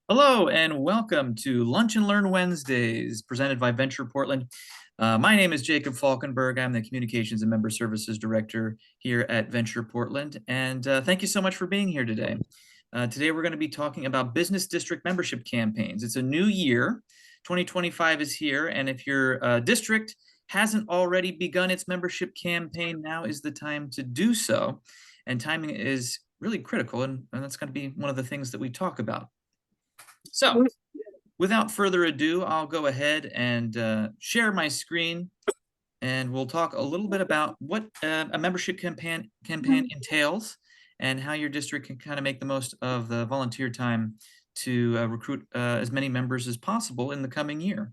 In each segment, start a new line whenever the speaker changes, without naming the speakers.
Hello and welcome to Lunch and Learn Wednesdays, presented by Venture Portland. My name is Jacob Falkenberg. I'm the Communications and Member Services Director here at Venture Portland, and thank you so much for being here today. Today we're going to be talking about business district membership campaigns. It's a new year, 2025 is here, and if your district hasn't already begun its membership campaign, now is the time to do so, and timing is really critical, and that's going to be one of the things that we talk about. So, without further ado, I'll go ahead and share my screen, and we'll talk a little bit about what a membership campaign entails and how your district can kind of make the most of the volunteer time to recruit as many members as possible in the coming year.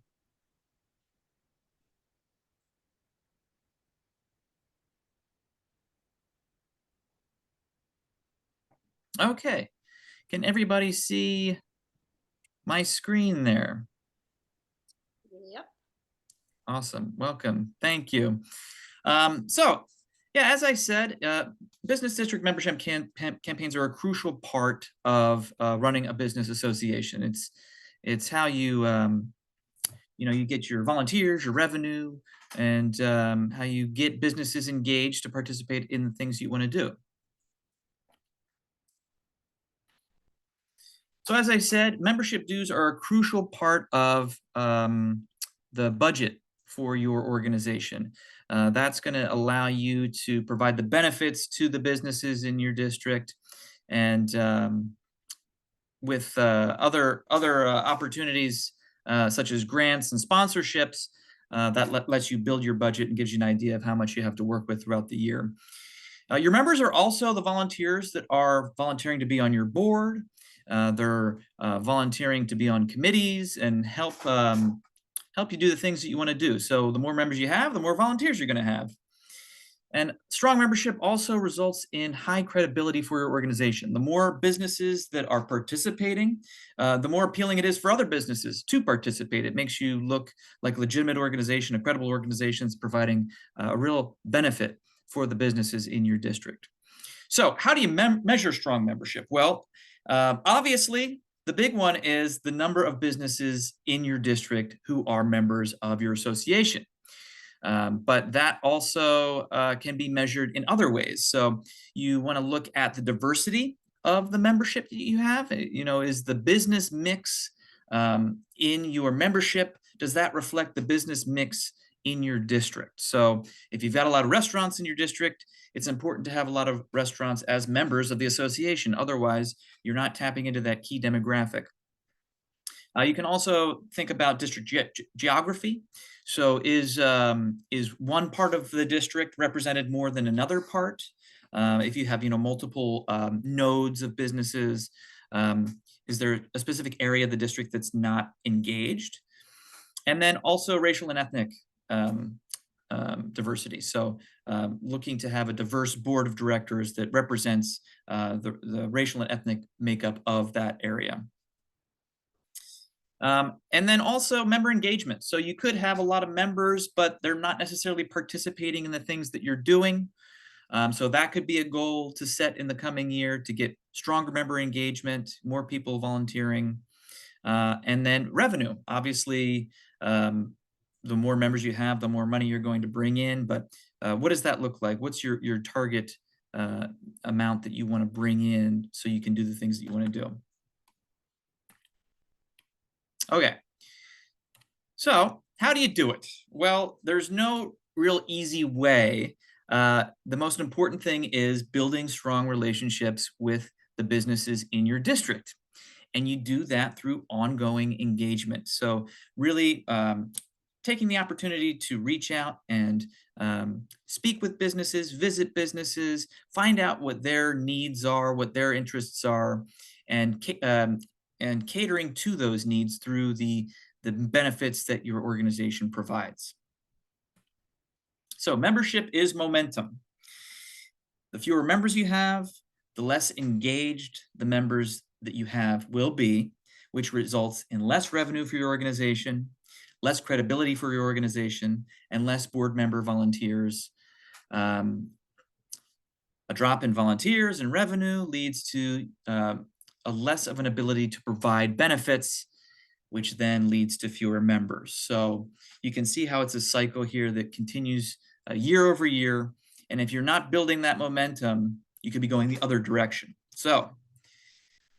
Okay, can everybody see my screen there?
Yep.
Awesome. Welcome. Thank you. Yeah, as I said, business district membership campaigns are a crucial part of running a business association. It's how you you get your volunteers, your revenue, and how you get businesses engaged to participate in the things you want to do. So as I said, membership dues are a crucial part of the budget for your organization. That's going to allow you to provide the benefits to the businesses in your district, and with other opportunities such as grants and sponsorships, that lets you build your budget and gives you an idea of how much you have to work with throughout the year. Your members are also the volunteers that are volunteering to be on your board. They're volunteering to be on committees and help you do the things that you want to do. So the more members you have, the more volunteers you're going to have. And strong membership also results in high credibility for your organization. The more businesses that are participating, the more appealing it is for other businesses to participate. It makes you look like a legitimate organization, a credible organization providing a real benefit for the businesses in your district. So how do you measure strong membership? Well, obviously, the big one is the number of businesses in your district who are members of your association. But that also can be measured in other ways. So you want to look at the diversity of the membership that you have. Is the business mix in your membership, does that reflect the business mix in your district? So if you've got a lot of restaurants in your district, it's important to have a lot of restaurants as members of the association. Otherwise, you're not tapping into that key demographic. You can also think about district geography. So is one part of the district represented more than another part? If you have multiple nodes of businesses, is there a specific area of the district that's not engaged? And then also racial and ethnic diversity. So looking to have a diverse board of directors that represents the racial and ethnic makeup of that area. And then also member engagement. So you could have a lot of members, but they're not necessarily participating in the things that you're doing. So that could be a goal to set in the coming year to get stronger member engagement, more people volunteering, and then revenue. Obviously, the more members you have, the more money you're going to bring in. But what does that look like? What's your target amount that you want to bring in so you can do the things that you want to do? Okay, so how do you do it? Well, there's no real easy way. The most important thing is building strong relationships with the businesses in your district. And you do that through ongoing engagement. So really taking the opportunity to reach out and speak with businesses, visit businesses, find out what their needs are, what their interests are, and catering to those needs through the benefits that your organization provides. So membership is momentum. The fewer members you have, the less engaged the members that you have will be, which results in less revenue for your organization, less credibility for your organization, and less board member volunteers. A drop in volunteers and revenue leads to a less of an ability to provide benefits, which then leads to fewer members. So you can see how it's a cycle here that continues year over year. And if you're not building that momentum, you could be going the other direction. So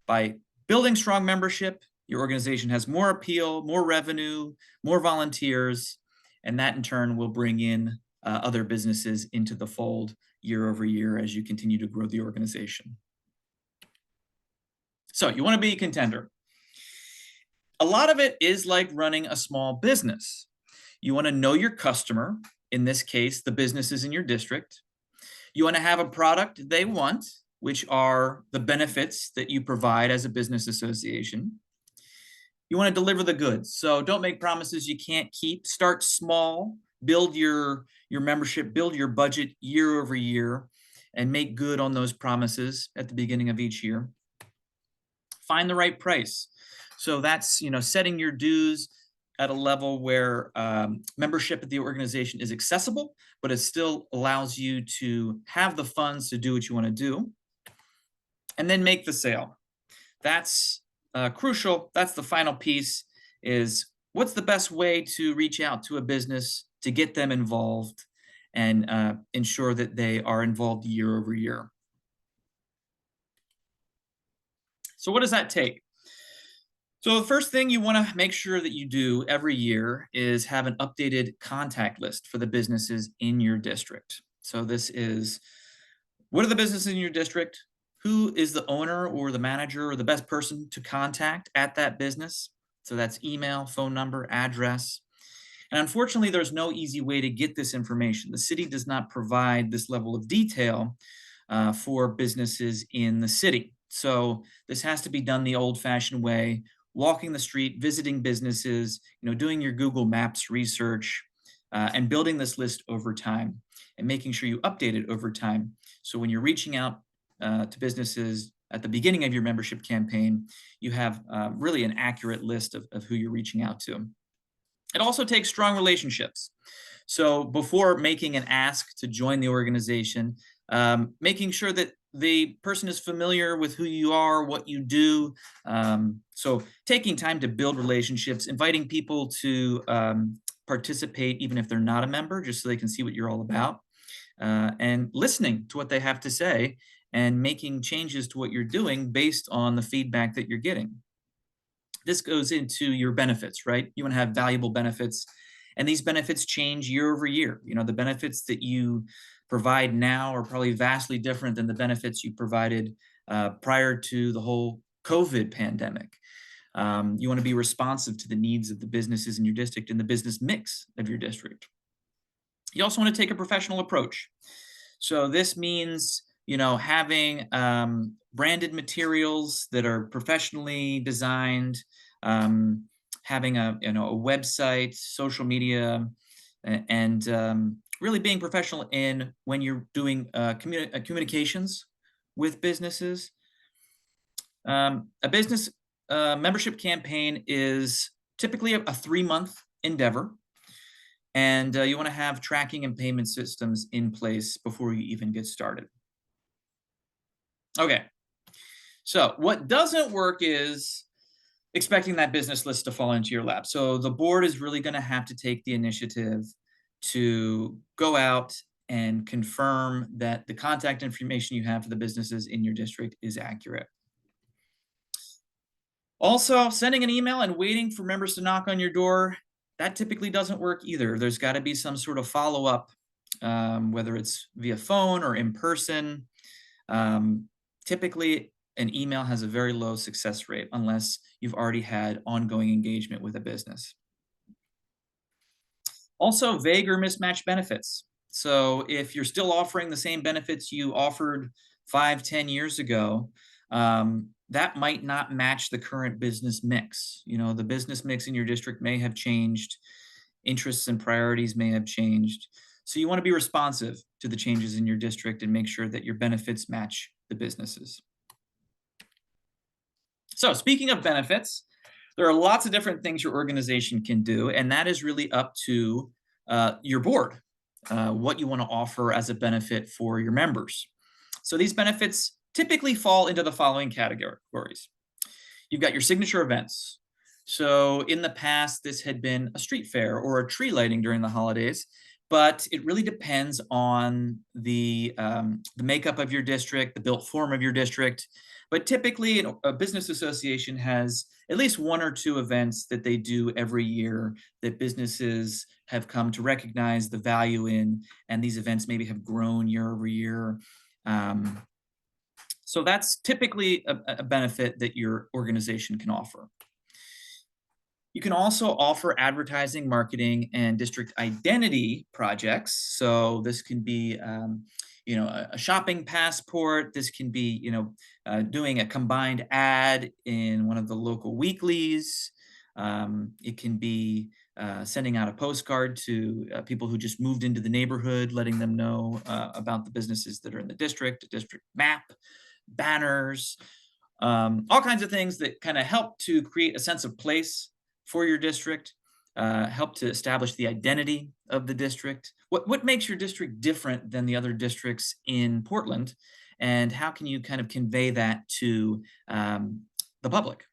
by building strong membership, your organization has more appeal, more revenue, more volunteers, and that in turn will bring in other businesses into the fold year over year as you continue to grow the organization. So you want to be a contender. A lot of it is like running a small business. You want to know your customer, in this case, the businesses in your district. You want to have a product they want, which are the benefits that you provide as a business association. You want to deliver the goods. So don't make promises you can't keep. Start small, build your membership, build your budget year over year, and make good on those promises at the beginning of each year. Find the right price. So that's, setting your dues at a level where membership at the organization is accessible, but it still allows you to have the funds to do what you want to do. And then make the sale. That's crucial. That's the final piece, is what's the best way to reach out to a business to get them involved and ensure that they are involved year over year. So what does that take? So the first thing you want to make sure that you do every year is have an updated contact list for the businesses in your district. So this is, what are the businesses in your district? Who is the owner or the manager or the best person to contact at that business? So that's email, phone number, address. And unfortunately, there's no easy way to get this information. The city does not provide this level of detail for businesses in the city. So this has to be done the old-fashioned way, walking the street, visiting businesses, doing your Google Maps research, and building this list over time and making sure you update it over time. So when you're reaching out to businesses at the beginning of your membership campaign, you have really an accurate list of who you're reaching out to. It also takes strong relationships. So before making an ask to join the organization, making sure that the person is familiar with who you are, what you do. So taking time to build relationships, inviting people to participate even if they're not a member, just so they can see what you're all about, and listening to what they have to say and making changes to what you're doing based on the feedback that you're getting. This goes into your benefits, right? You want to have valuable benefits, and these benefits change year over year. The benefits that you provide now are probably vastly different than the benefits you provided prior to the whole COVID pandemic. You want to be responsive to the needs of the businesses in your district and the business mix of your district. You also want to take a professional approach. So this means, having branded materials that are professionally designed, having a website, social media, and really being professional in when you're doing communications with businesses. A business membership campaign is typically a 3-month endeavor, and you want to have tracking and payment systems in place before you even get started. Okay, so what doesn't work is expecting that business list to fall into your lap. So the board is really going to have to take the initiative to go out and confirm that the contact information you have for the businesses in your district is accurate. Also, sending an email and waiting for members to knock on your door, that typically doesn't work either. There's got to be some sort of follow-up, whether it's via phone or in person. Typically, an email has a very low success rate unless you've already had ongoing engagement with a business. Also, vague or mismatched benefits. So if you're still offering the same benefits you offered 5-10 years ago, that might not match the current business mix. The business mix in your district may have changed. Interests and priorities may have changed. So you want to be responsive to the changes in your district and make sure that your benefits match the businesses. So speaking of benefits, there are lots of different things your organization can do, and that is really up to your board, what you want to offer as a benefit for your members. So these benefits typically fall into the following categories. You've got your signature events. So in the past, this had been a street fair or a tree lighting during the holidays, but it really depends on the makeup of your district, the built form of your district. But typically, a business association has at least one or two events that they do every year that businesses have come to recognize the value in, and these events maybe have grown year over year. Um, so that's typically a benefit that your organization can offer. You can also offer advertising, marketing, and district identity projects. So this can be, a shopping passport. This can be, doing a combined ad in one of the local weeklies. It can be sending out a postcard to people who just moved into the neighborhood, letting them know about the businesses that are in the district, a district map, banners, all kinds of things that kind of help to create a sense of place for your district, help to establish the identity of the district. What makes your district different than the other districts in Portland, and how can you kind of convey that to the public?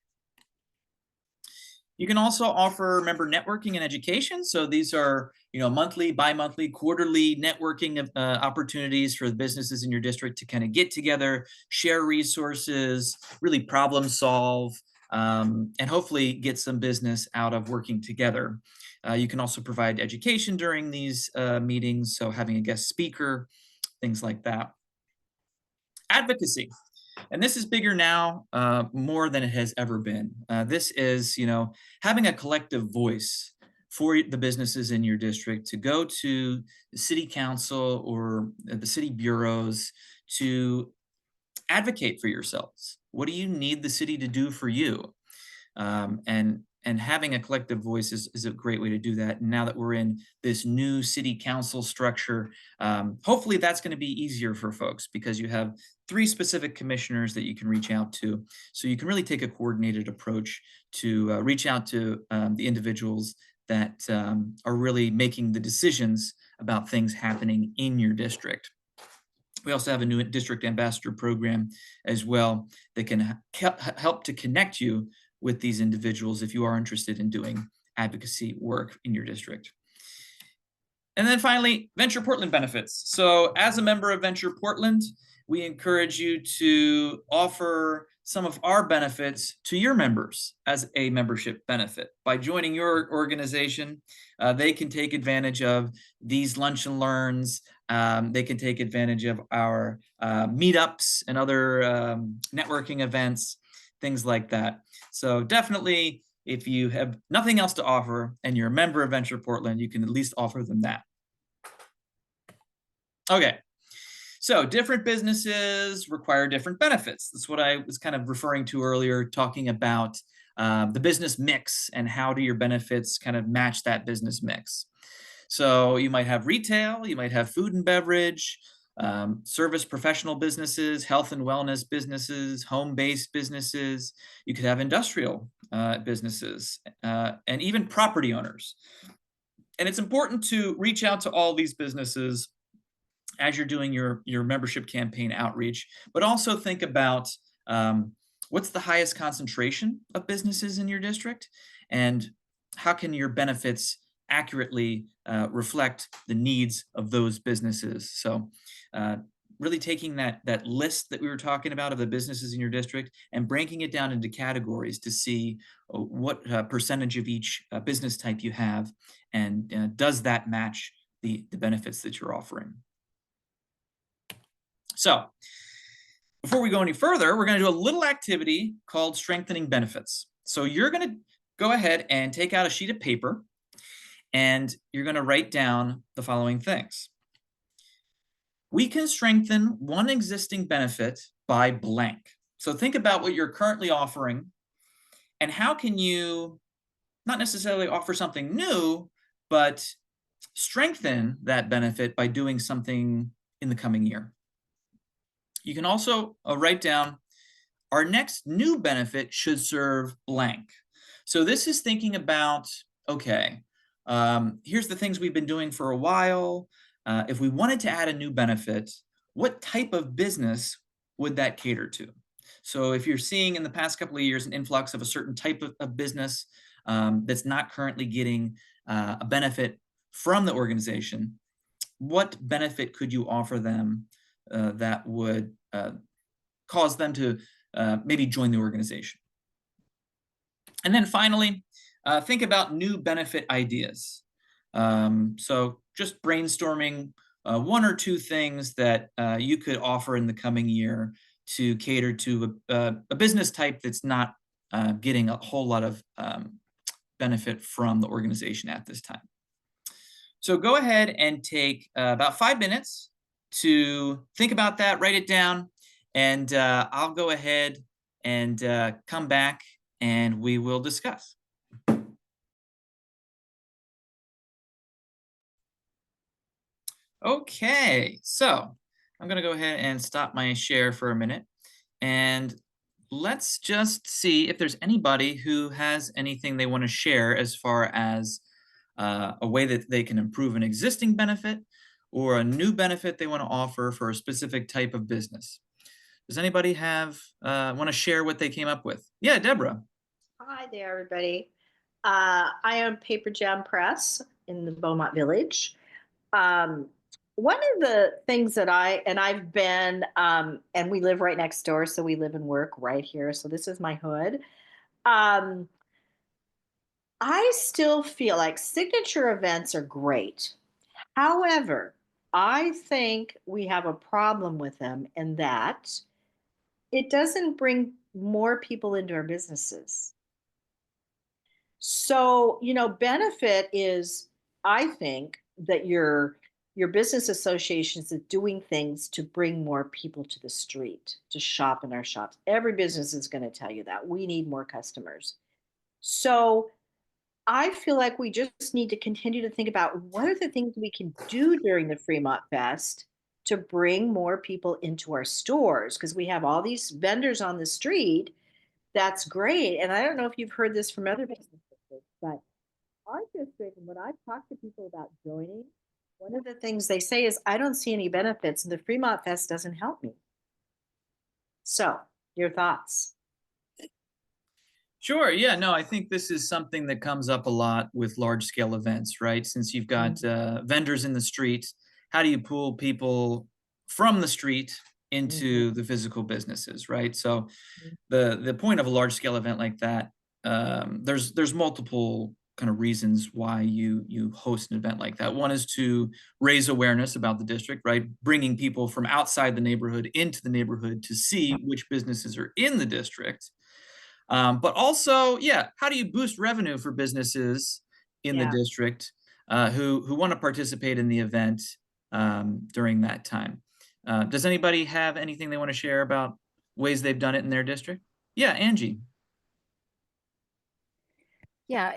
You can also offer member networking and education. So these are, monthly, bi-monthly, quarterly networking opportunities for the businesses in your district to kind of get together, share resources, really problem solve, and hopefully get some business out of working together. You can also provide education during these meetings, so having a guest speaker, things like that. Advocacy. And this is bigger now, more than it has ever been. This is, having a collective voice for the businesses in your district to go to the city council or the city bureaus to advocate for yourselves. What do you need the city to do for you? And having a collective voice is a great way to do that. And now that we're in this new city council structure, hopefully that's going to be easier for folks because you have 3 specific commissioners that you can reach out to. So you can really take a coordinated approach to reach out to the individuals that are really making the decisions about things happening in your district. We also have a new district ambassador program as well that can help to connect you with these individuals if you are interested in doing advocacy work in your district. And then finally, Venture Portland benefits. So as a member of Venture Portland, we encourage you to offer some of our benefits to your members as a membership benefit. By joining your organization, they can take advantage of these lunch and learns. They can take advantage of our meetups and other networking events, things like that. So definitely, if you have nothing else to offer and you're a member of Venture Portland, you can at least offer them that. Okay, so different businesses require different benefits. That's what I was kind of referring to earlier, talking about the business mix and how do your benefits kind of match that business mix. So you might have retail, you might have food and beverage, service professional businesses, health and wellness businesses, home-based businesses. You could have industrial businesses and even property owners. And it's important to reach out to all these businesses as you're doing your membership campaign outreach, but also think about what's the highest concentration of businesses in your district and how can your benefits accurately reflect the needs of those businesses. So really taking that list that we were talking about of the businesses in your district and breaking it down into categories to see what percentage of each business type you have and does that match the benefits that you're offering. So before we go any further, we're going to do a little activity called strengthening benefits. So you're going to go ahead and take out a sheet of paper and you're going to write down the following things. We can strengthen one existing benefit by blank. So think about what you're currently offering and how can you not necessarily offer something new, but strengthen that benefit by doing something in the coming year. You can also write down our next new benefit should serve blank. So this is thinking about, okay, here's the things we've been doing for a while. If we wanted to add a new benefit, what type of business would that cater to? So if you're seeing in the past couple of years an influx of a certain type of business that's not currently getting a benefit from the organization, what benefit could you offer them that would cause them to maybe join the organization? And then finally, think about new benefit ideas. So just brainstorming one or two things that you could offer in the coming year to cater to a business type that's not getting a whole lot of benefit from the organization at this time. So go ahead and take about 5 minutes to think about that, write it down, and I'll go ahead and come back and we will discuss. Okay, so I'm going to go ahead and stop my share for a minute and let's just see if there's anybody who has anything they want to share as far as a way that they can improve an existing benefit or a new benefit they want to offer for a specific type of business. Does anybody have want to share what they came up with? Yeah, Deborah.
Hi there, everybody. I own Paper Jam Press in the Beaumont Village. Um, One of the things that I've been, and we live right next door, so we live and work right here. So this is my hood. Um, I still feel like signature events are great. However, I think we have a problem with them in that it doesn't bring more people into our businesses. So, benefit is, I think, that your business associations is doing things to bring more people to the street to shop in our shops. Every business is going to tell you that we need more customers. So, I feel like we just need to continue to think about what are the things we can do during the Fremont Fest to bring more people into our stores because we have all these vendors on the street. That's great. And I don't know if you've heard this from other businesses, but our district, when I've talked to people about joining, one of the things they say is, I don't see any benefits, and the Fremont Fest doesn't help me. So, your thoughts?
Sure. Yeah. No, I think this is something that comes up a lot with large scale events, right? Since you've got
Mhm.
vendors in the street, how do you pull people from the street
Mhm.
into the physical businesses, right? So the point of a large scale event like that, there's multiple kind of reasons why you host an event like that. One is to raise awareness about the district, right? Bringing people from outside the neighborhood into the neighborhood to see which businesses are in the district. But also, yeah, how do you boost revenue for businesses in the
Yeah.
district who want to participate in the event during that time? Does anybody have anything they want to share about ways they've done it in their district? Yeah, Angie.
Yeah,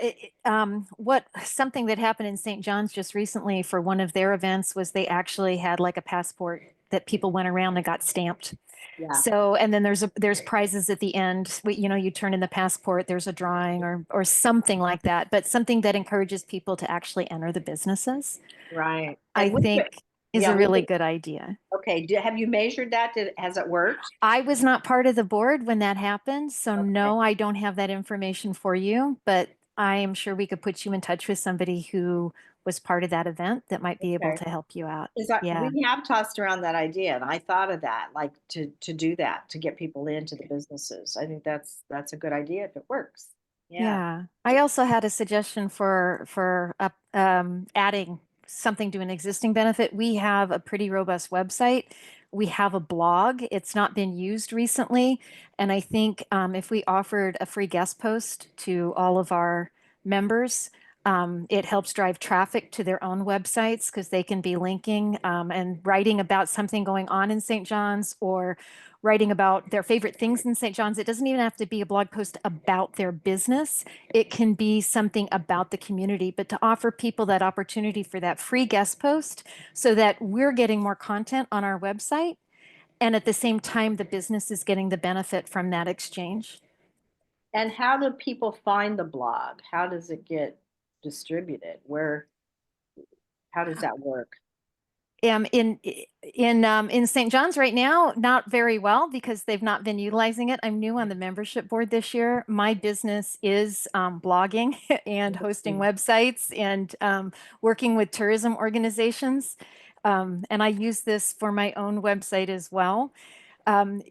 what something that happened in St. John's just recently for one of their events was they actually had like a passport that people went around and got stamped.
Yeah.
So, and then there's prizes at the end. You turn in the passport, there's a drawing or something like that, but something that encourages people to actually enter the businesses,
Right.
I
And
think is
yeah,
a really good idea.
okay. Have you measured that? Has it worked?
I was not part of the board when that happened, so
Okay.
no, I don't have that information for you, but I am sure we could put you in touch with somebody who was part of that event that might be able
Okay.
to help you out.
Is that
Yeah.
we have tossed around that idea, and I thought of that, like to do that to get people into the businesses. I think that's a good idea if it works. Yeah.
Yeah. I also had a suggestion for adding something to an existing benefit. We have a pretty robust website. We have a blog. It's not been used recently, and I think if we offered a free guest post to all of our members, it helps drive traffic to their own websites because they can be linking and writing about something going on in St. John's or writing about their favorite things in St. John's. It doesn't even have to be a blog post about their business. It can be something about the community, but to offer people that opportunity for that free guest post so that we're getting more content on our website. And at the same time, the business is getting the benefit from that exchange.
And how do people find the blog? How does it get distributed? How does that work?
In St. John's right now, not very well because they've not been utilizing it. I'm new on the membership board this year. My business is blogging and hosting websites and working with tourism organizations. And I use this for my own website as well. Um,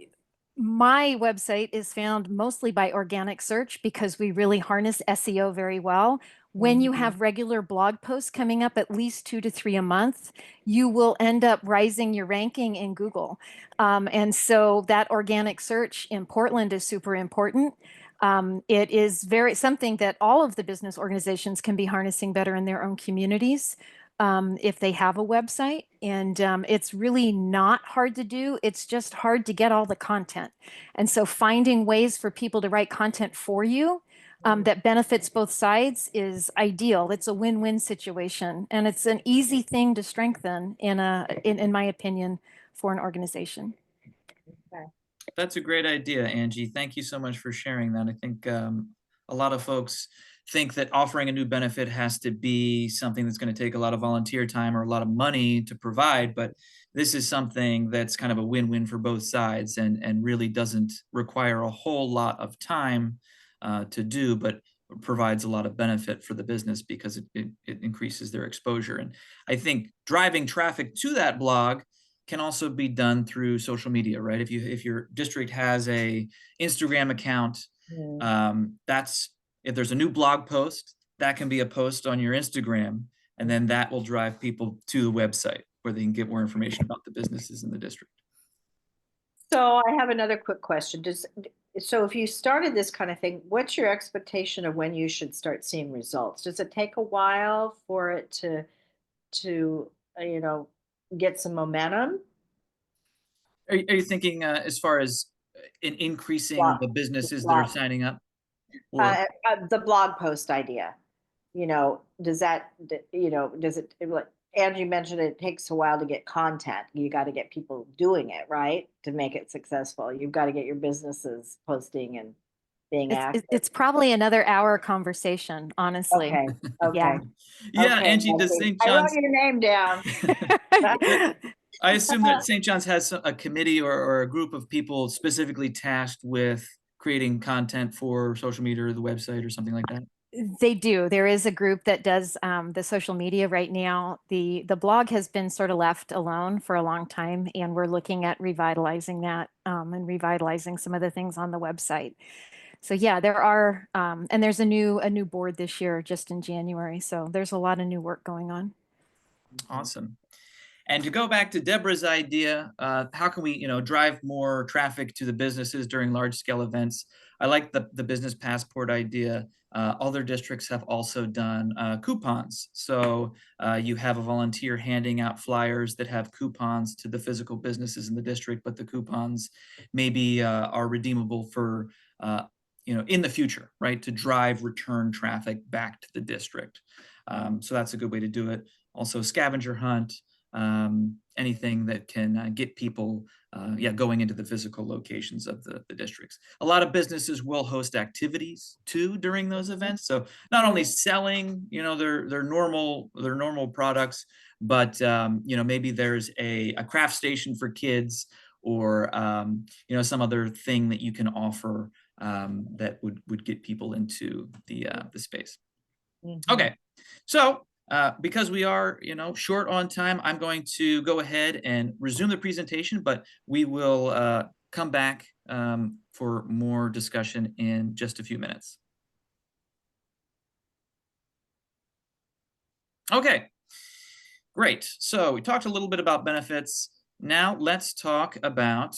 my website is found mostly by organic search because we really harness SEO very well. When you
Mhm.
have regular blog posts coming up, at least 2 to 3 a month, you will end up rising your ranking in Google. And so that organic search in Portland is super important. It is very something that all of the business organizations can be harnessing better in their own communities if they have a website. And it's really not hard to do. It's just hard to get all the content. And so finding ways for people to write content for you that benefits both sides is ideal. It's a win-win situation. And it's an easy thing to strengthen in my opinion, for an organization.
Okay.
That's a great idea, Angie. Thank you so much for sharing that. I think a lot of folks think that offering a new benefit has to be something that's going to take a lot of volunteer time or a lot of money to provide, but this is something that's kind of a win-win for both sides and really doesn't require a whole lot of time to do, but provides a lot of benefit for the business because it increases their exposure. And I think driving traffic to that blog can also be done through social media, right? If your district has a Instagram account, that's if there's a new blog post, that can be a post on your Instagram, and then that will drive people to the website where they can get more information about the businesses in the district.
So I have another quick question. So if you started this kind of thing, what's your expectation of when you should start seeing results? Does it take a while for it to you know, get some momentum?
Are you thinking as far as in increasing
Blog,
the businesses that are
blog,
signing up? Or
the blog post idea. Does that, does it, like Angie mentioned, it takes a while to get content. You got to get people doing it, right? To make it successful. You've got to get your businesses posting and being active.
It's probably another hour conversation, honestly.
Okay,
Yeah.
okay,
yeah,
okay.
Angie, does St.
I wrote
John's,
your name down.
I assume that St. John's has a committee or a group of people specifically tasked with creating content for social media or the website or something like that.
They do. There is a group that does the social media right now. The blog has been sort of left alone for a long time, and we're looking at revitalizing that and revitalizing some of the things on the website. So yeah, there are, and there's a new board this year, just in January. So there's a lot of new work going on.
Awesome. And to go back to Deborah's idea, how can we, drive more traffic to the businesses during large scale events? I like the business passport idea. Other districts have also done coupons. So you have a volunteer handing out flyers that have coupons to the physical businesses in the district, but the coupons maybe are redeemable for, in the future, right? To drive return traffic back to the district. So that's a good way to do it. Also scavenger hunt. Anything that can get people going into the physical locations of the districts. A lot of businesses will host activities too during those events. So not only selling, their normal products, but maybe there's a craft station for kids or some other thing that you can offer that would get people into the space. Okay, so because we are, short on time, I'm going to go ahead and resume the presentation, but we will come back for more discussion in just a few minutes. Okay, great. So we talked a little bit about benefits. Now let's talk about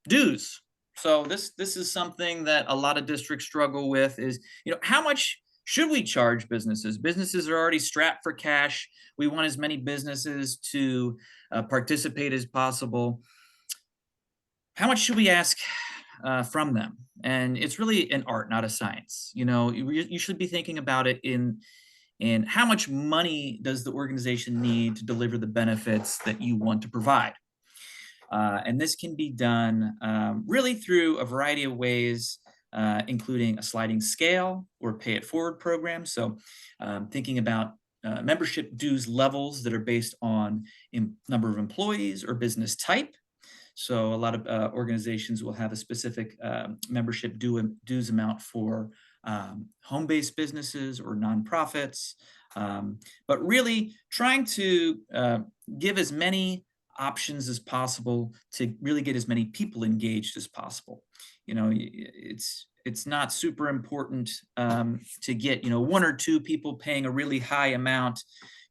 dues. So this is something that a lot of districts struggle with is, how much should we charge businesses? Businesses are already strapped for cash. We want as many businesses to participate as possible. How much should we ask from them? And it's really an art, not a science. You should be thinking about it in how much money does the organization need to deliver the benefits that you want to provide? And this can be done really through a variety of ways, including a sliding scale or pay it forward program. So thinking about membership dues levels that are based on number of employees or business type. So a lot of organizations will have a specific membership dues amount for home-based businesses or nonprofits, but really trying to give as many options as possible to really get as many people engaged as possible. You know, it's not super important to get, you know, 1 or 2 people paying a really high amount.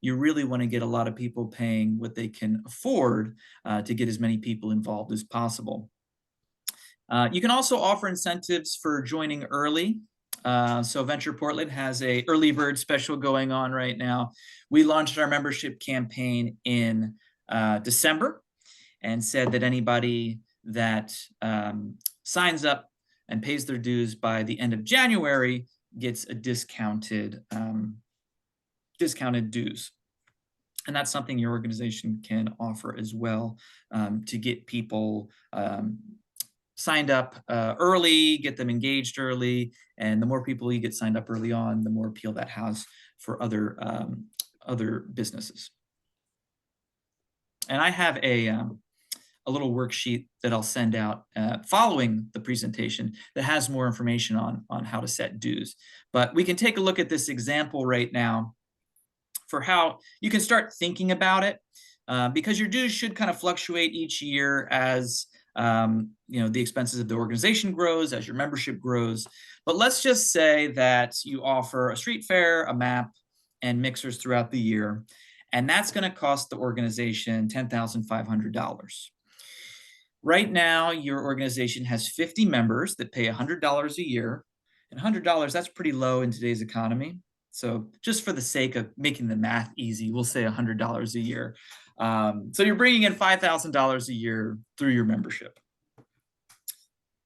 You really want to get a lot of people paying what they can afford to get as many people involved as possible. You can also offer incentives for joining early. So Venture Portland has a early bird special going on right now. We launched our membership campaign in December and said that anybody that signs up and pays their dues by the end of January gets a discounted dues. And that's something your organization can offer as well to get people signed up early, get them engaged early. And the more people you get signed up early on, the more appeal that has for other businesses. And I have a little worksheet that I'll send out following the presentation that has more information on how to set dues. But we can take a look at this example right now for how you can start thinking about it, because your dues should kind of fluctuate each year as you know, the expenses of the organization grows, as your membership grows. But let's just say that you offer a street fair, a map, and mixers throughout the year, and that's going to cost the organization $10,500. Right now, your organization has 50 members that pay $100 a year, and $100, that's pretty low in today's economy. So just for the sake of making the math easy, we'll say $100 a year. So you're bringing in $5,000 a year through your membership.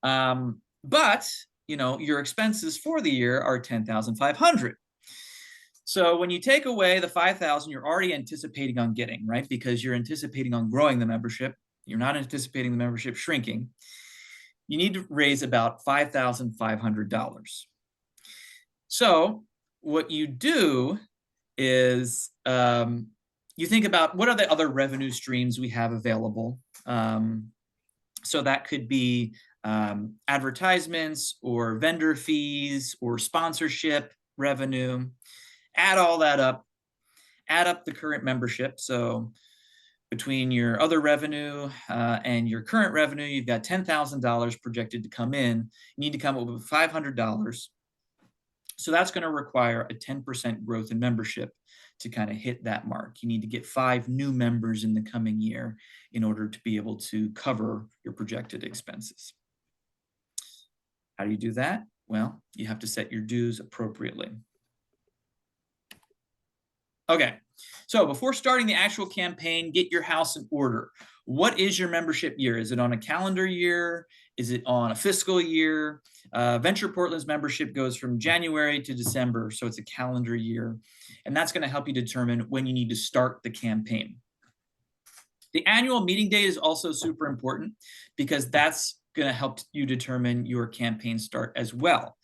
But you know, your expenses for the year are $10,500. So when you take away the $5,000 you're already anticipating on getting, right? Because you're anticipating on growing the membership, you're not anticipating the membership shrinking. You need to raise about $5,500. So what you do is you think about what are the other revenue streams we have available. So that could be advertisements or vendor fees or sponsorship revenue. Add all that up, add up the current membership. So between your other revenue and your current revenue, you've got $10,000 projected to come in. You need to come up with $500. So that's going to require a 10% growth in membership to kind of hit that mark. You need to get 5 new members in the coming year in order to be able to cover your projected expenses. How do you do that? Well, you have to set your dues appropriately. Okay, so before starting the actual campaign, get your house in order. What is your membership year? Is it on a calendar year? Is it on a fiscal year? Venture Portland's membership goes from January to December, so it's a calendar year. And that's going to help you determine when you need to start the campaign. The annual meeting date is also super important because that's going to help you determine your campaign start as well.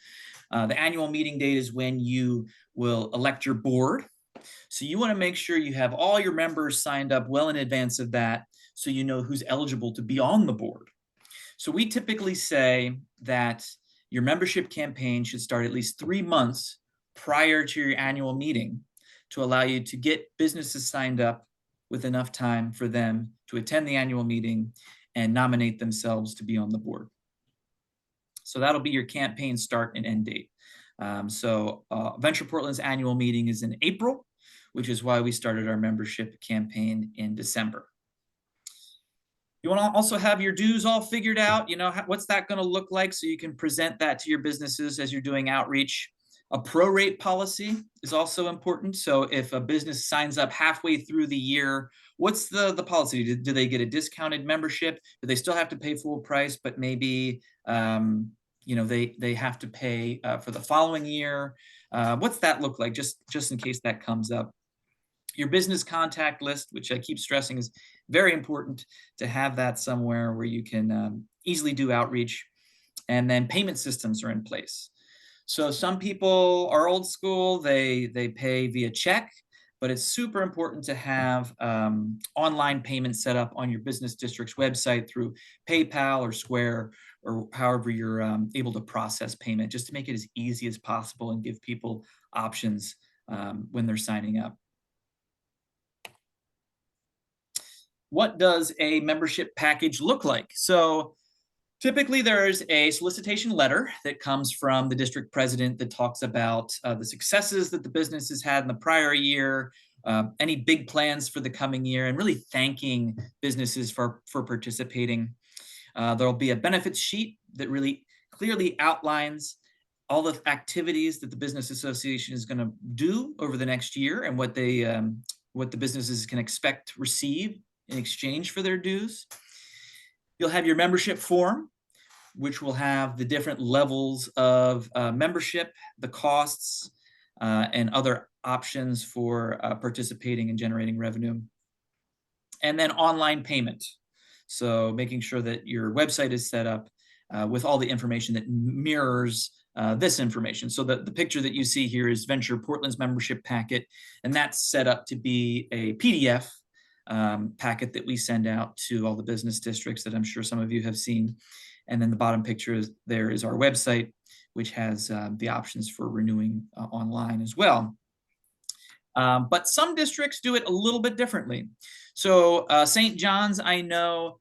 The annual meeting date is when you will elect your board. So you want to make sure you have all your members signed up well in advance of that so you know who's eligible to be on the board. So we typically say that your membership campaign should start at least 3 months prior to your annual meeting to allow you to get businesses signed up with enough time for them to attend the annual meeting and nominate themselves to be on the board. So that'll be your campaign start and end date. Venture Portland's annual meeting is in April, which is why we started our membership campaign in December. You want to also have your dues all figured out. You know, what's that going to look like so you can present that to your businesses as you're doing outreach. A prorate policy is also important. So if a business signs up halfway through the year, what's the policy? Do they get a discounted membership? Do they still have to pay full price, but maybe you know, they have to pay for the following year? What's that look like, just in case that comes up? Your business contact list, which I keep stressing is very important to have that somewhere where you can easily do outreach. And then payment systems are in place. So some people are old school, they pay via check. but it's super important to have online payments set up on your business district's website through PayPal or Square or however you're able to process payment, just to make it as easy as possible and give people options when they're signing up. What does a membership package look like? So typically there's a solicitation letter that comes from the district president that talks about the successes that the business has had in the prior year, any big plans for the coming year, and really thanking businesses for participating. There'll be a benefits sheet that really clearly outlines all the activities that the business association is going to do over the next year and what the businesses can expect to receive in exchange for their dues. You'll have your membership form, which will have the different levels of membership, the costs, and other options for participating and generating revenue. And then online payment. So making sure that your website is set up with all the information that mirrors this information. So the picture that you see here is Venture Portland's membership packet, and that's set up to be a PDF packet that we send out to all the business districts that I'm sure some of you have seen. And then the bottom picture is our website, which has the options for renewing online as well. But some districts do it a little bit differently. So St. John's, I know,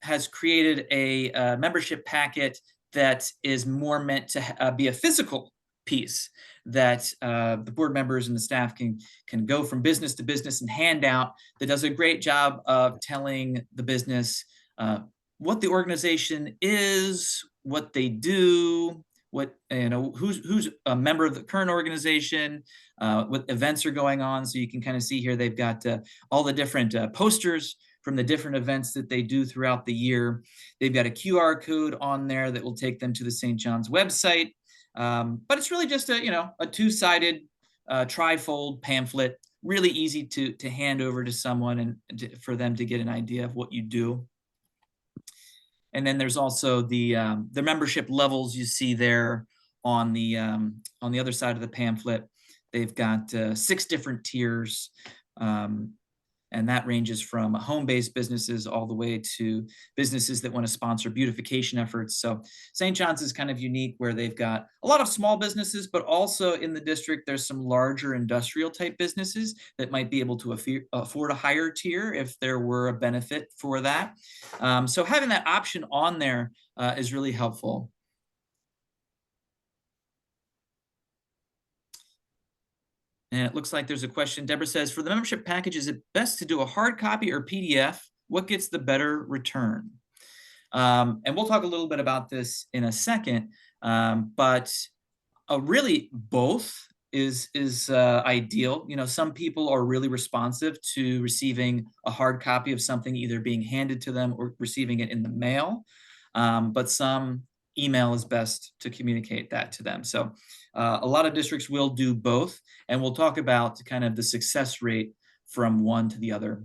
has created a membership packet that is more meant to be a physical piece that the board members and the staff can go from business to business and hand out, that does a great job of telling the business what the organization is, what they do, what, who's a member of the current organization, what events are going on. So you can kind of see here, they've got all the different posters from the different events that they do throughout the year. They've got a QR code on there that will take them to the St. John's website. But it's really just a two-sided trifold pamphlet, really easy to hand over to someone and for them to get an idea of what you do. And then there's also the membership levels you see there on the other side of the pamphlet. They've got 6 different tiers, and that ranges from home-based businesses all the way to businesses that want to sponsor beautification efforts. So St. John's is kind of unique where they've got a lot of small businesses, but also in the district, there's some larger industrial type businesses that might be able to afford a higher tier if there were a benefit for that. So having that option on there is really helpful. And it looks like there's a question. Deborah says, for the membership package, is it best to do a hard copy or PDF? What gets the better return? And we'll talk a little bit about this in a second, but really both is ideal. Some people are really responsive to receiving a hard copy of something either being handed to them or receiving it in the mail, but some email is best to communicate that to them. So a lot of districts will do both, and we'll talk about kind of the success rate from one to the other.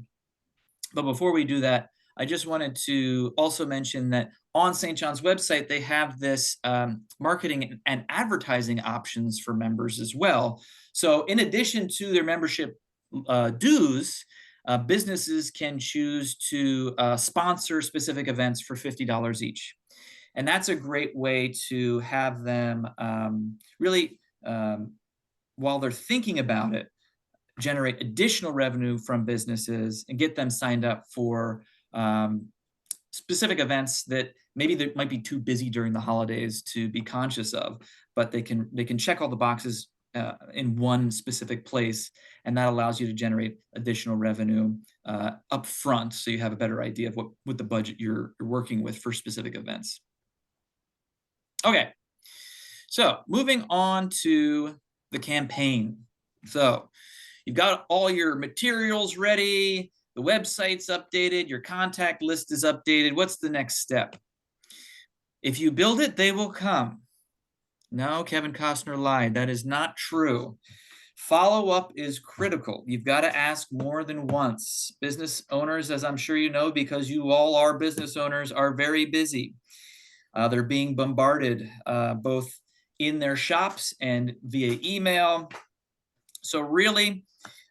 But before we do that, I just wanted to also mention that on St. John's website, they have this marketing and advertising options for members as well. So in addition to their membership dues, businesses can choose to sponsor specific events for $50 each. And that's a great way to have them really, while they're thinking about it, generate additional revenue from businesses and get them signed up for specific events that maybe they might be too busy during the holidays to be conscious of, but they can check all the boxes in one specific place, and that allows you to generate additional revenue up front, so you have a better idea of what the budget you're working with for specific events. Okay, so moving on to the campaign. So you've got all your materials ready, the website's updated, your contact list is updated. What's the next step? If you build it, they will come. No, Kevin Costner lied. That is not true. Follow-up is critical. You've got to ask more than once. Business owners, as I'm sure you know, because you all are business owners, are very busy. They're being bombarded both in their shops and via email. So really,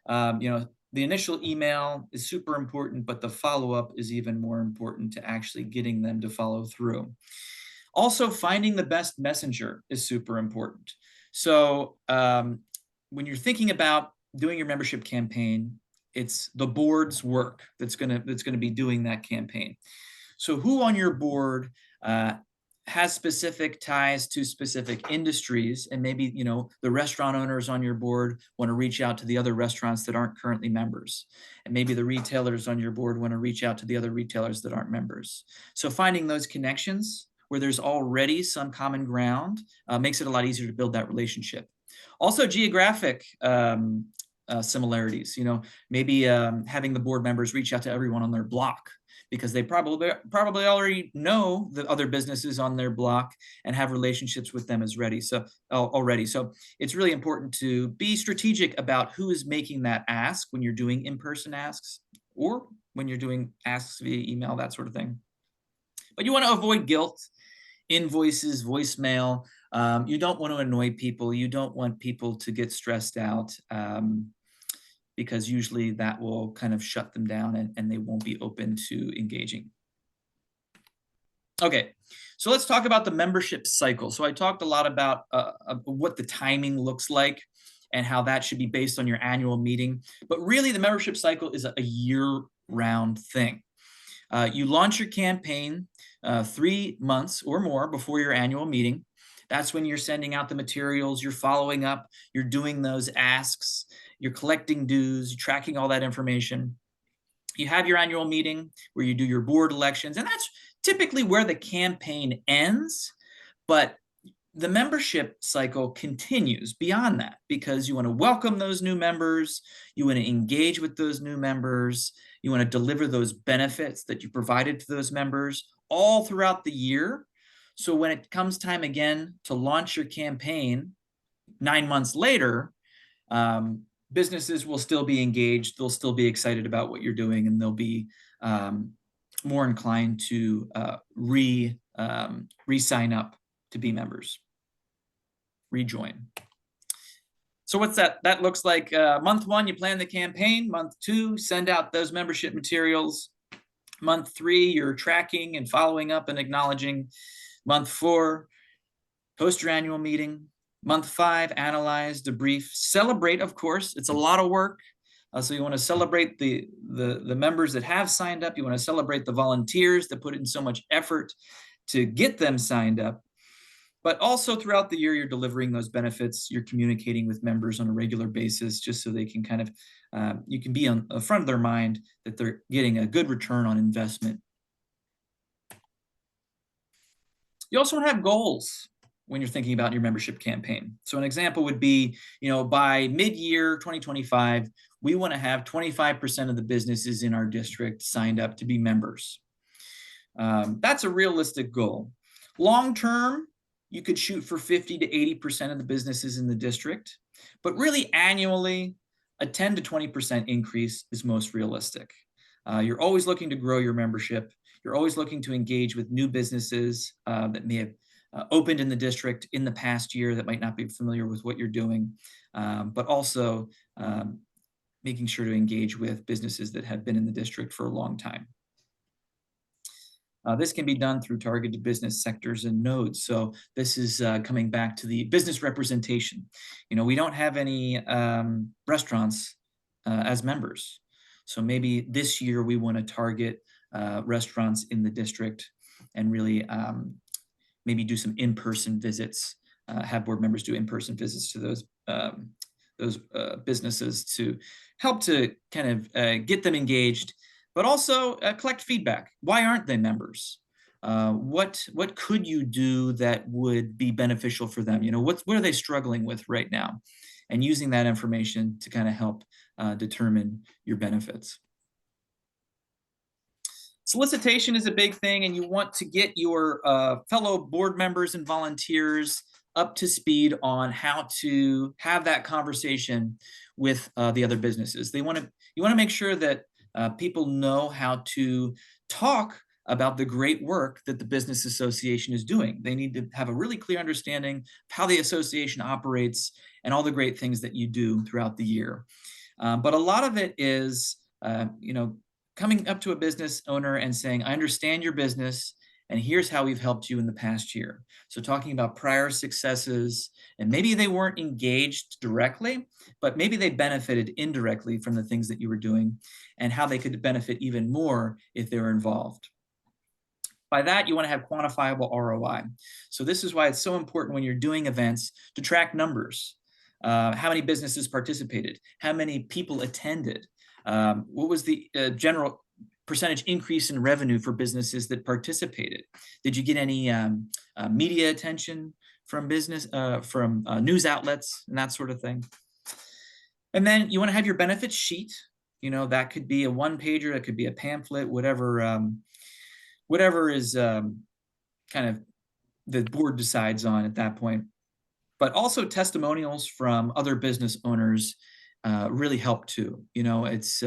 The initial email is super important, but the follow-up is even more important to actually getting them to follow through. Also, finding the best messenger is super important. So when you're thinking about doing your membership campaign, it's the board's work that's gonna be doing that campaign. So who on your board has specific ties to specific industries, and maybe the restaurant owners on your board want to reach out to the other restaurants that aren't currently members, and maybe the retailers on your board want to reach out to the other retailers that aren't members. So finding those connections where there's already some common ground makes it a lot easier to build that relationship. Also, geographic similarities. Maybe having the board members reach out to everyone on their block, because they probably already know the other businesses on their block and have relationships with them already. So it's really important to be strategic about who is making that ask when you're doing in-person asks, or when you're doing asks via email, that sort of thing. But you want to avoid guilt, invoices, voicemail. You don't want to annoy people. You don't want people to get stressed out, because usually that will kind of shut them down, and they won't be open to engaging. Okay, so let's talk about the membership cycle. So I talked a lot about what the timing looks like and how that should be based on your annual meeting. But really, the membership cycle is a year-round thing. You launch your campaign 3 months or more before your annual meeting. That's when you're sending out the materials, you're following up, you're doing those asks, you're collecting dues, you're tracking all that information. You have your annual meeting where you do your board elections, and that's typically where the campaign ends. But the membership cycle continues beyond that, because you want to welcome those new members, you want to engage with those new members, you want to deliver those benefits that you provided to those members all throughout the year. So when it comes time again to launch your campaign 9 months later, businesses will still be engaged, they'll still be excited about what you're doing, and they'll be more inclined to re-sign up to be members, rejoin. So what's that? That looks like month 1, you plan the campaign. Month 2, send out those membership materials. Month 3, you're tracking and following up and acknowledging. Month 4, host your annual meeting. Month 5, analyze, debrief, celebrate. Of course, it's a lot of work. So you want to celebrate the members that have signed up. You want to celebrate the volunteers that put in so much effort to get them signed up. But also throughout the year, you're delivering those benefits. You're communicating with members on a regular basis, just so they can kind of, you can be on the front of their mind that they're getting a good return on investment. You also want to have goals when you're thinking about your membership campaign. So an example would be, by mid-year 2025, we want to have 25% of the businesses in our district signed up to be members. That's a realistic goal. Long-term, you could shoot for 50 to 80% of the businesses in the district, but really annually, a 10 to 20% increase is most realistic. You're always looking to grow your membership. You're always looking to engage with new businesses that may have opened in the district in the past year that might not be familiar with what you're doing, but also making sure to engage with businesses that have been in the district for a long time. This can be done through targeted business sectors and nodes. So this is coming back to the business representation. We don't have any restaurants as members. So maybe this year we want to target restaurants in the district and really maybe do some in-person visits, have board members do in-person visits to those businesses to help to kind of get them engaged, but also collect feedback. Why aren't they members? What could you do that would be beneficial for them? What are they struggling with right now? And using that information to kind of help determine your benefits. Solicitation is a big thing, and you want to get your fellow board members and volunteers up to speed on how to have that conversation with the other businesses. You want to make sure that people know how to talk about the great work that the business association is doing. They need to have a really clear understanding of how the association operates and all the great things that you do throughout the year. But a lot of it is, coming up to a business owner and saying, I understand your business and here's how we've helped you in the past year. So talking about prior successes, and maybe they weren't engaged directly, but maybe they benefited indirectly from the things that you were doing and how they could benefit even more if they were involved. By that, you want to have quantifiable ROI. So this is why it's so important when you're doing events to track numbers. How many businesses participated? How many people attended? What was the general percentage increase in revenue for businesses that participated? Did you get any media attention from news outlets and that sort of thing? And then you want to have your benefits sheet. That could be a one-pager, it could be a pamphlet, whatever is kind of the board decides on at that point. But also testimonials from other business owners really help too. It's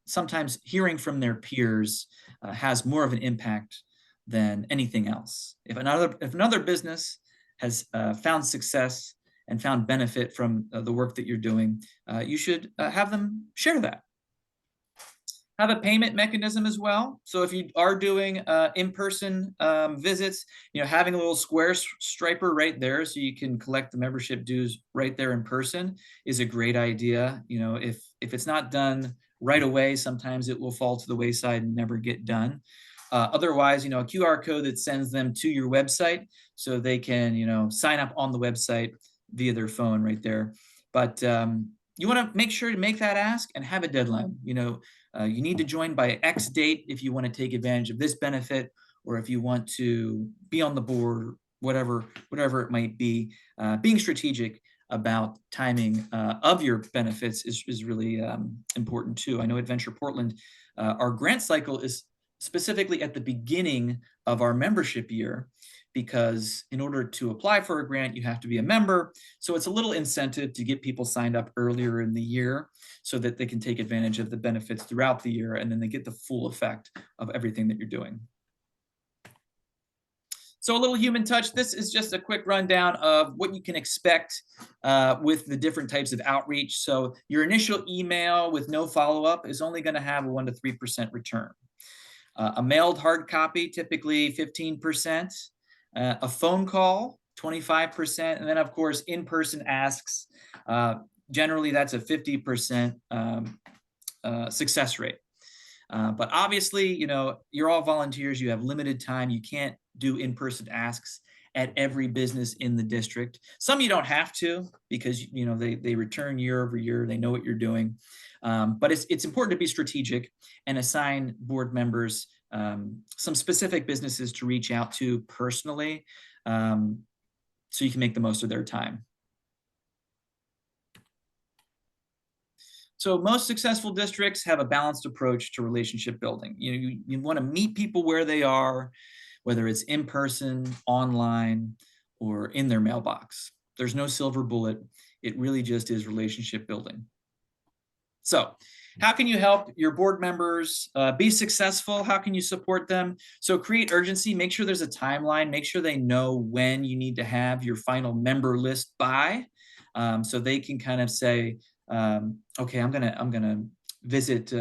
sometimes hearing from their peers has more of an impact than anything else. If another business has found success and found benefit from the work that you're doing, you should have them share that. Have a payment mechanism as well. So if you are doing in-person visits, having a little square striper right there so you can collect the membership dues right there in person is a great idea. If it's not done right away, sometimes it will fall to the wayside and never get done. Otherwise, a QR code that sends them to your website so they can, sign up on the website via their phone right there. But you want to make sure to make that ask and have a deadline. You need to join by X date if you want to take advantage of this benefit, or if you want to be on the board, whatever it might be. Being strategic about timing of your benefits is really important too. I know at Venture Portland, our grant cycle is specifically at the beginning of our membership year, because in order to apply for a grant, you have to be a member. So it's a little incentive to get people signed up earlier in the year so that they can take advantage of the benefits throughout the year, and then they get the full effect of everything that you're doing. So a little human touch. This is just a quick rundown of what you can expect with the different types of outreach. So your initial email with no follow-up is only going to have a 1 to 3% return. A mailed hard copy, typically 15%. A phone call, 25%, and then of course in-person asks. Generally, that's a 50% success rate. But obviously, you're all volunteers. You have limited time. You can't do in-person asks at every business in the district. Some you don't have to, because they return year over year. They know what you're doing. But it's important to be strategic and assign board members some specific businesses to reach out to personally, so you can make the most of their time. So most successful districts have a balanced approach to relationship building. You want to meet people where they are, whether it's in person, online, or in their mailbox. There's no silver bullet. It really just is relationship building. So how can you help your board members be successful? How can you support them? So create urgency, make sure there's a timeline, make sure they know when you need to have your final member list by, so they can kind of say, okay, I'm gonna visit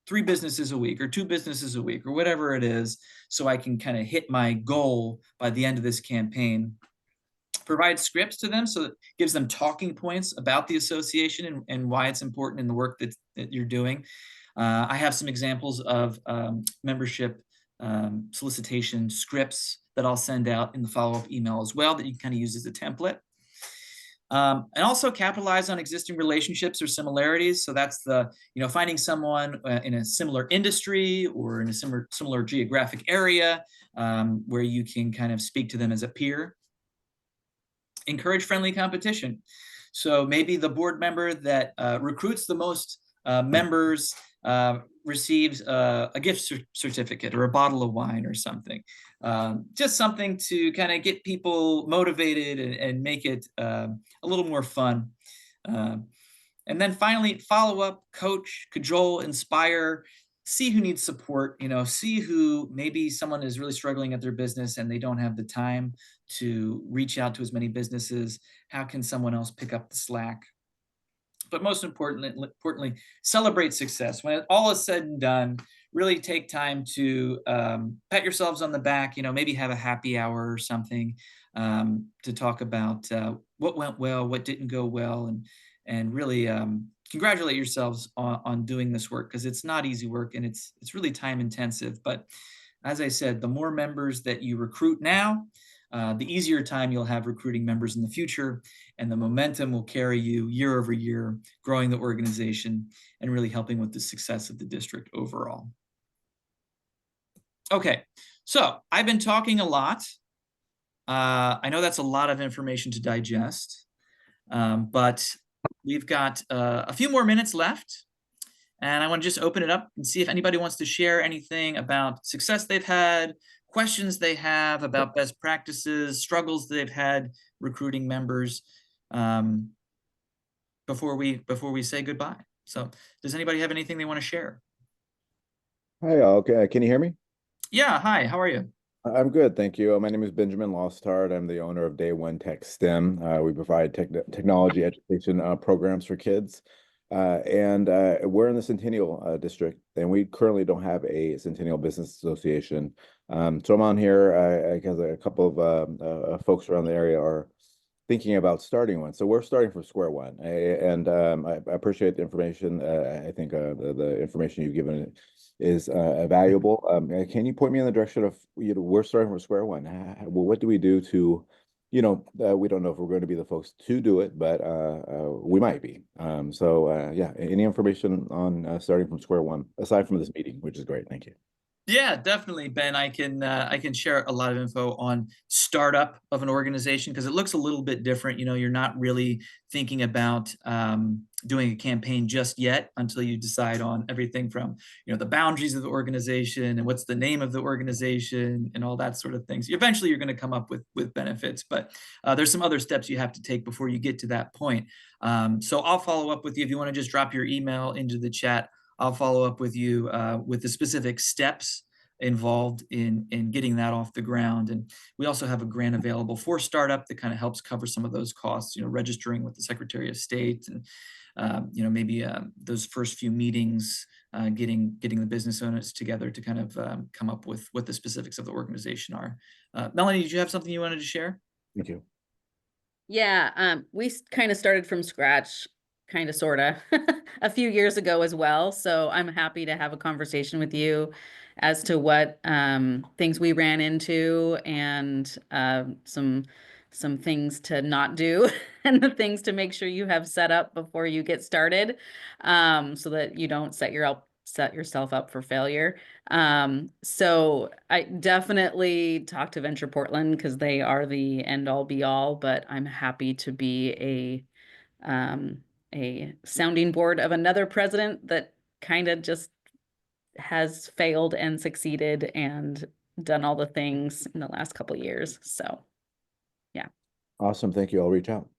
3 businesses a week or 2 businesses a week or whatever it is, so I can kind of hit my goal by the end of this campaign. Provide scripts to them, so it gives them talking points about the association and why it's important in the work that you're doing. I have some examples of membership solicitation scripts that I'll send out in the follow-up email as well, that you can kind of use as a template. And also capitalize on existing relationships or similarities. So that's finding someone in a similar industry or in a similar geographic area where you can kind of speak to them as a peer. Encourage friendly competition. So maybe the board member that recruits the most members receives a gift certificate or a bottle of wine or something. Just something to kind of get people motivated and make it a little more fun. And then finally, follow up, coach, cajole, inspire, see who needs support, see who maybe someone is really struggling at their business and they don't have the time to reach out to as many businesses. How can someone else pick up the slack? but most importantly, celebrate success. When all is said and done, really take time to pat yourselves on the back, maybe have a happy hour or something, to talk about what went well, what didn't go well, and really congratulate yourselves on doing this work, because it's not easy work and it's really time intensive. But as I said, the more members that you recruit now, the easier time you'll have recruiting members in the future, and the momentum will carry you year over year, growing the organization and really helping with the success of the district overall. Okay, so I've been talking a lot. I know that's a lot of information to digest, but we've got a few more minutes left. And I want to just open it up and see if anybody wants to share anything about success they've had, questions they have about best practices, struggles they've had recruiting members, before we say goodbye. So does anybody have anything they want to share?
Hi, all. Okay, can you hear me?
Yeah, hi, how are you?
I'm good, thank you. My name is Benjamin Lostard. I'm the owner of Day One Tech STEM. We provide technology education programs for kids. And we're in the Centennial District, and we currently don't have a Centennial Business Association. So I'm on here because a couple of folks around the area are thinking about starting one. So we're starting from square one, and I appreciate the information. I think the information you've given is valuable. Can you point me in the direction of, we're starting from square one. Well, what do we do to, we don't know if we're going to be the folks to do it, but we might be. Yeah, any information on starting from square one, aside from this meeting, which is great. Thank you.
Yeah, definitely, Ben. I can share a lot of info on startup of an organization, because it looks a little bit different. You're not really thinking about doing a campaign just yet until you decide on everything from the boundaries of the organization and what's the name of the organization and all that sort of things. Eventually, you're going to come up with benefits, but there's some other steps you have to take before you get to that point. So I'll follow up with you if you want to just drop your email into the chat. I'll follow up with you with the specific steps involved in getting that off the ground. And we also have a grant available for startup that kind of helps cover some of those costs, registering with the Secretary of State, and maybe those first few meetings, getting the business owners together to kind of come up with what the specifics of the organization are. Melanie, did you have something you wanted to share?
Thank you.
Yeah, we kind of started from scratch, kind of, sort of, a few years ago as well. So I'm happy to have a conversation with you as to what things we ran into, and some things to not do and the things to make sure you have set up before you get started, so that you don't set yourself up for failure. So I definitely talk to Venture Portland, because they are the end all be all, but I'm happy to be a sounding board of another president that kind of just has failed and succeeded and done all the things in the last couple of years. So yeah.
Awesome. Thank you. I'll reach out.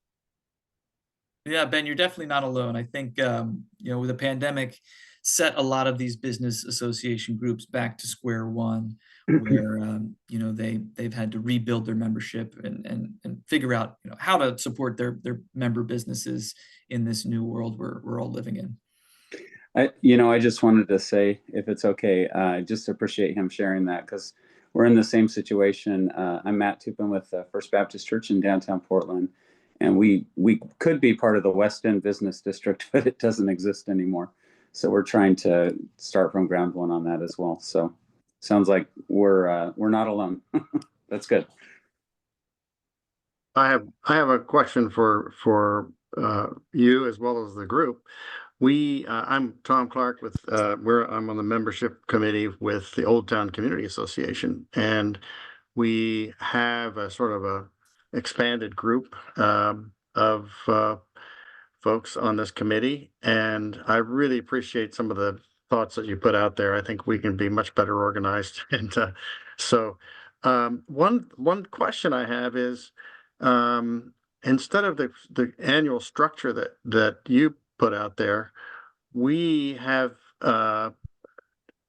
Yeah, Ben, you're definitely not alone. I think, with the pandemic, set a lot of these business association groups back to square one, where, they've had to rebuild their membership and figure out, how to support their member businesses in this new world we're all living in.
I just wanted to say, if it's okay, just appreciate him sharing that, because we're in the same situation. I'm Matt Tupin with First Baptist Church in downtown Portland, and we could be part of the West End Business District, but it doesn't exist anymore. So we're trying to start from ground one on that as well. So sounds like we're not alone. That's good.
I have a question for you as well as the group. I'm Tom Clark with I'm on the membership committee with the Old Town Community Association, and we have a sort of a expanded group of folks on this committee, and I really appreciate some of the thoughts that you put out there. I think we can be much better organized. And so one question I have is, instead of the annual structure that you put out there, we have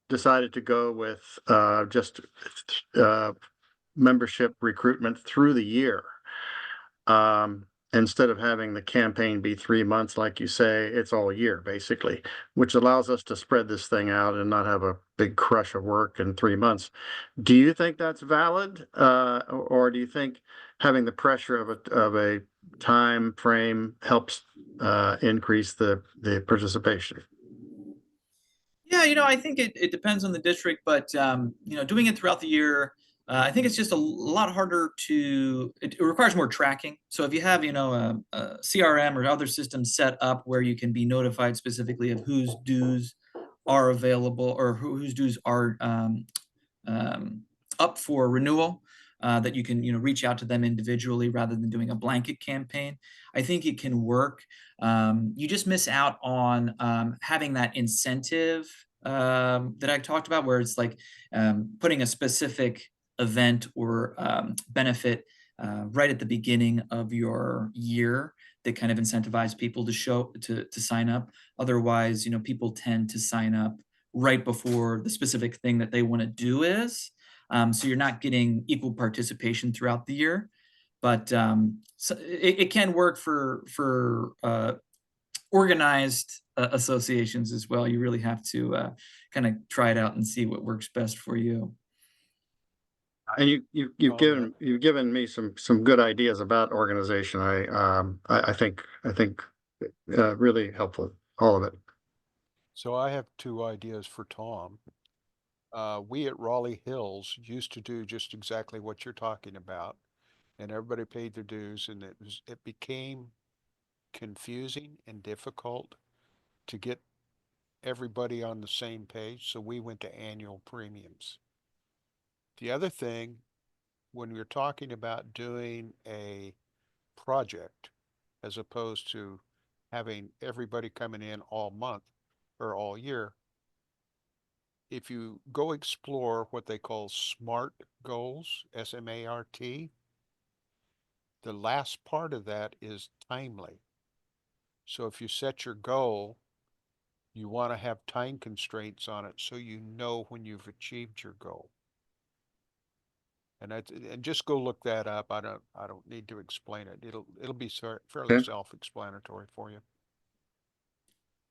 decided to go with just membership recruitment through the year. And instead of having the campaign be 3 months, like you say, it's all year basically, which allows us to spread this thing out and not have a big crush of work in 3 months. Do you think that's valid? Or do you think having the pressure of a time frame helps increase the participation?
Yeah, I think it depends on the district, but doing it throughout the year, I think it's just a lot harder it requires more tracking. So if you have, a CRM or other systems set up where you can be notified specifically of whose dues are available or whose dues are up for renewal, that you can, reach out to them individually rather than doing a blanket campaign. I think it can work. You just miss out on having that incentive that I talked about, where it's like putting a specific event or benefit right at the beginning of your year that kind of incentivize people to sign up. Otherwise, people tend to sign up right before the specific thing that they want to do is. So you're not getting equal participation throughout the year, but so it can work for organized associations as well. You really have to kind of try it out and see what works best for you.
And you've given me some good ideas about organization. I think really helpful, all of it.
So I have two ideas for Tom. We at Raleigh Hills used to do just exactly what you're talking about, and everybody paid their dues, and it became confusing and difficult to get everybody on the same page, so we went to annual premiums. The other thing, when you're talking about doing a project as opposed to having everybody coming in all month or all year, if you go explore what they call SMART goals, SMART, the last part of that is timely. So if you set your goal, you want to have time constraints on it so you know when you've achieved your goal. And just go look that up. I don't need to explain it. It'll be fairly
Okay.
self-explanatory for you.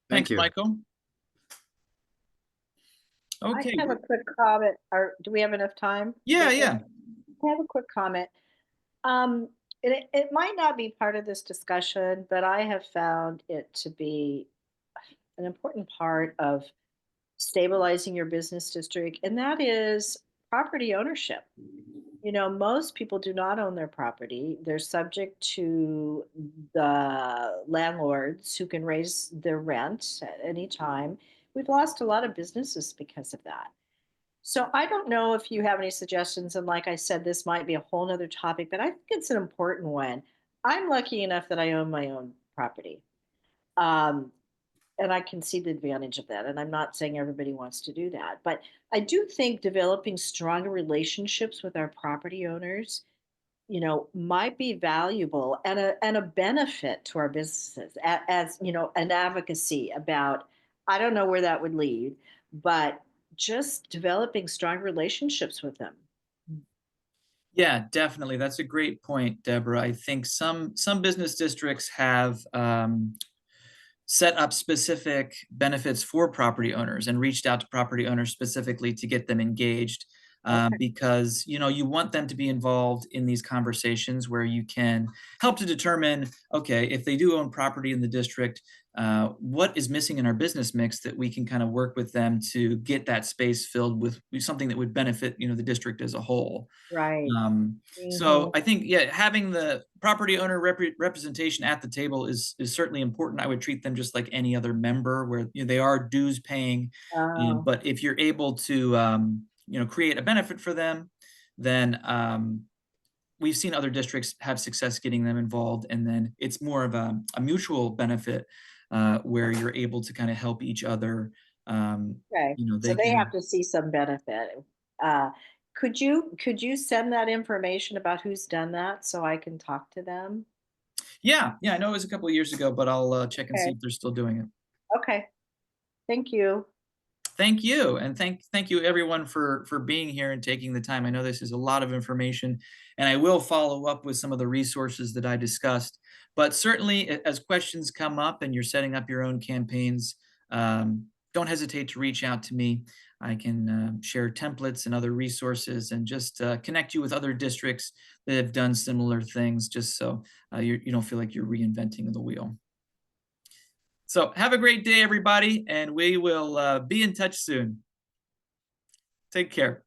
Thanks,
you.
Michael. Okay.
I have a quick comment. Do we have enough time?
Yeah.
I have a quick comment. It might not be part of this discussion, but I have found it to be an important part of stabilizing your business district, and that is property ownership. Most people do not own their property. They're subject to the landlords who can raise their rent at any time. We've lost a lot of businesses because of that. So I don't know if you have any suggestions. And like I said, this might be a whole nother topic, but I think it's an important one. I'm lucky enough that I own my own property. And I can see the advantage of that. And I'm not saying everybody wants to do that, but I do think developing stronger relationships with our property owners, might be valuable and a benefit to our businesses as an advocacy about, I don't know where that would lead, but just developing strong relationships with them.
Yeah, definitely. That's a great point, Deborah. I think some business districts have set up specific benefits for property owners and reached out to property owners specifically to get them engaged. Because you want them to be involved in these conversations where you can help to determine, okay, if they do own property in the district, what is missing in our business mix that we can kind of work with them to get that space filled with something that would benefit the district as a whole.
Right.
So I think, yeah, having the property owner representation at the table is certainly important. I would treat them just like any other member, where they are dues paying. But if you're able to create a benefit for them, then we've seen other districts have success getting them involved, and then it's more of a mutual benefit where you're able to kind of help each other.
Okay. So they have to see some benefit. Could you send that information about who's done that so I can talk to them?
Yeah, I know it was a couple of years ago, but I'll check and see
Okay.
if they're still doing it.
Okay. Thank you.
Thank you, and thank you everyone for being here and taking the time. I know this is a lot of information, and I will follow up with some of the resources that I discussed. But certainly, as questions come up and you're setting up your own campaigns, don't hesitate to reach out to me. I can share templates and other resources, and just connect you with other districts that have done similar things, just so you don't feel like you're reinventing the wheel. So have a great day, everybody, and we will be in touch soon. Take care.